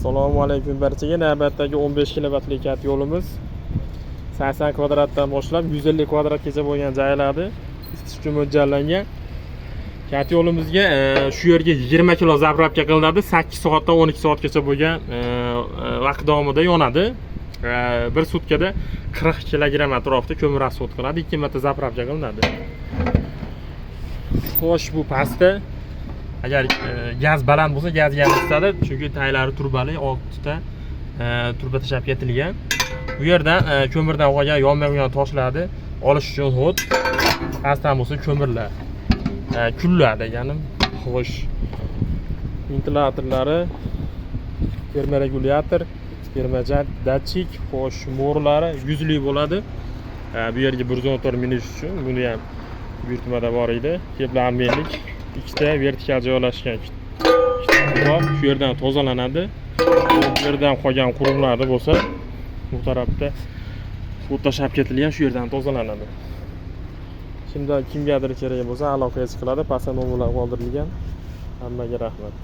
Assalomu alaykum barchaga. Navbatdagi 15 kilovatli kat yo'limiz 80 kvadratdan boshlab 150 kvadratgacha bo'lgan joylarni isitish uchun mo'ljallangan. Kat yo'limizga shu yerga 20 kilo zapravka qilinadi. 8 soatdan 12 soatgacha bo'lgan vaqt davomida yonadi. Bir sutkada 40 kilogramm atrofida ko'mir rasxod qiladi. 2 marta zapravka qilinadi. Xo'sh, bu pastda agar gaz baland bo'lsa, gaz yamistadi, chunki taylari turbali, oltita turba tashab ketilgan. Bu yerdan ko'mirdan qolgan yonmagan toshlarni olish uchun hod pastdan bo'lsa ko'mirlar kullar deganim. Xo'sh, ventilatorlari, termoregulyator, termojar, datchik, xo'sh, mo'rlari yuzli bo'ladi. Bu yerga 114 minish uchun buni ham buyurtmada bor edi. Keplarmenlik ikkita vertikal joylashgan bor. Shu yerdan tozalanadi. Bu yerdan qolgan quruqlarni bo'lsa, bu tarafda o'tashab ketilgan, shu yerdan tozalanadi. Shunda kimgadir kerak bo'lsa aloqaga chiqiladi. Pastda nomerlar qoldirilgan. Hammaga rahmat.